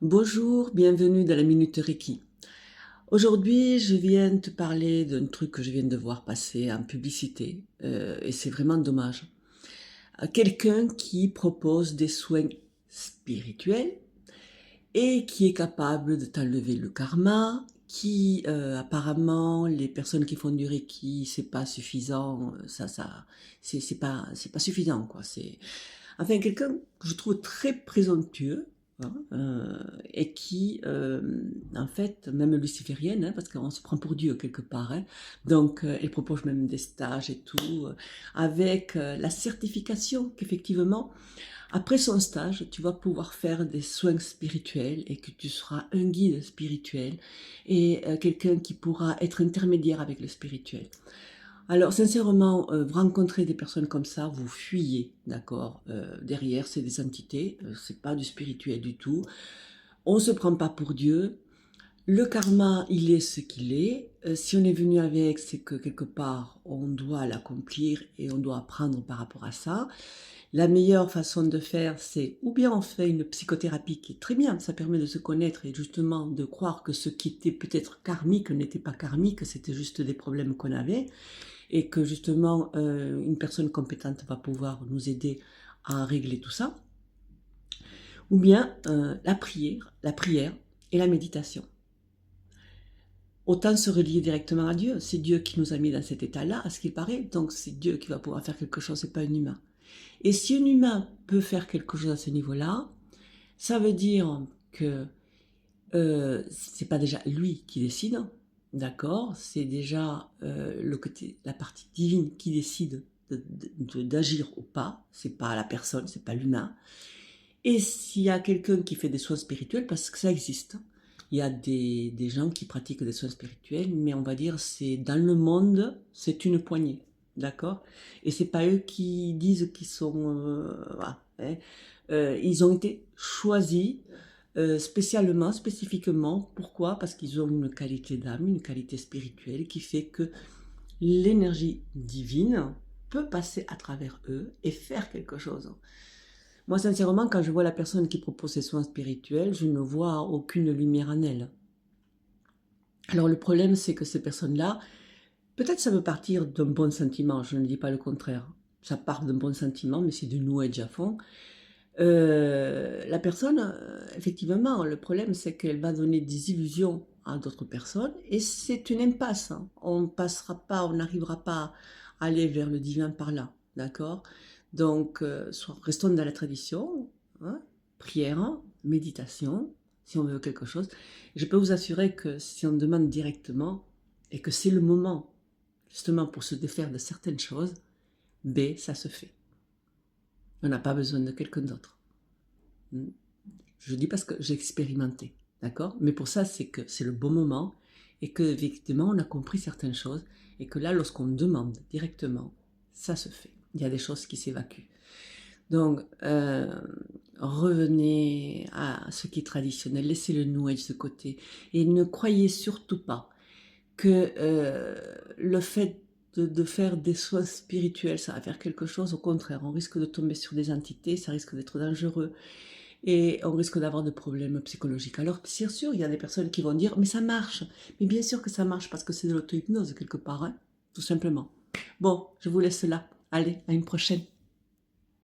Bonjour, bienvenue dans la Minute Reiki. Aujourd'hui, je viens te parler d'un truc que je viens de voir passer en publicité et c'est vraiment dommage. Quelqu'un qui propose des soins spirituels et qui est capable de t'enlever le karma, qui apparemment les personnes qui font du Reiki, c'est pas suffisant, c'est pas suffisant quoi. C'est enfin quelqu'un que je trouve très présomptueux, hein, et qui, en fait, même luciférienne, hein, parce qu'on se prend pour Dieu quelque part, hein, donc elle propose même des stages et tout, avec la certification qu'effectivement, après son stage, tu vas pouvoir faire des soins spirituels et que tu seras un guide spirituel et quelqu'un qui pourra être intermédiaire avec le spirituel. Alors, sincèrement, vous rencontrez des personnes comme ça, vous fuyez, d'accord. Derrière, c'est des entités, c'est pas du spirituel du tout. On se prend pas pour Dieu. Le karma, il est ce qu'il est. Si on est venu avec, c'est que quelque part, on doit l'accomplir et on doit apprendre par rapport à ça. La meilleure façon de faire, c'est ou bien on fait une psychothérapie qui est très bien, ça permet de se connaître et justement de croire que ce qui était peut-être karmique n'était pas karmique, c'était juste des problèmes qu'on avait et que justement une personne compétente va pouvoir nous aider à régler tout ça, ou bien la prière et la méditation. Autant se relier directement à Dieu, c'est Dieu qui nous a mis dans cet état-là, à ce qu'il paraît, donc c'est Dieu qui va pouvoir faire quelque chose, c'est pas un humain. Et si un humain peut faire quelque chose à ce niveau-là, ça veut dire que c'est pas déjà lui qui décide, d'accord? C'est déjà le côté, la partie divine qui décide d'agir ou pas. C'est pas la personne, c'est pas l'humain. Et s'il y a quelqu'un qui fait des soins spirituels, parce que ça existe, il y a des gens qui pratiquent des soins spirituels, mais on va dire c'est dans le monde, c'est une poignée, d'accord? Et c'est pas eux qui disent qu'ils sont, voilà, hein. Ils ont été choisis spécialement, spécifiquement. Pourquoi? Parce qu'ils ont une qualité d'âme, une qualité spirituelle qui fait que l'énergie divine peut passer à travers eux et faire quelque chose. Moi, sincèrement, quand je vois la personne qui propose ses soins spirituels, je ne vois aucune lumière en elle. Alors le problème, c'est que ces personnes-là, peut-être ça peut partir d'un bon sentiment, je ne dis pas le contraire. Ça part d'un bon sentiment, mais c'est du New Age à fond. La personne, effectivement, le problème, c'est qu'elle va donner des illusions à d'autres personnes et c'est une impasse, hein. On passera pas, on n'arrivera pas à aller vers le divin par là, d'accord? Donc, restons dans la tradition, hein, prière, méditation, si on veut quelque chose. Je peux vous assurer que si on demande directement et que c'est le moment, justement, pour se défaire de certaines choses, ça se fait. On n'a pas besoin de quelqu'un d'autre. Je dis parce que j'ai expérimenté, d'accord? Mais pour ça, c'est que c'est le bon moment et que effectivement, on a compris certaines choses et que là, lorsqu'on demande directement, ça se fait. Il y a des choses qui s'évacuent. Donc, revenez à ce qui est traditionnel, laissez le New Age de côté et ne croyez surtout pas que le fait de faire des soins spirituels, ça va faire quelque chose. Au contraire, on risque de tomber sur des entités, ça risque d'être dangereux et on risque d'avoir des problèmes psychologiques. Alors, c'est sûr, il y a des personnes qui vont dire, mais ça marche. Mais bien sûr que ça marche parce que c'est de l'auto-hypnose quelque part, hein, tout simplement. Bon, je vous laisse là. Allez, à une prochaine.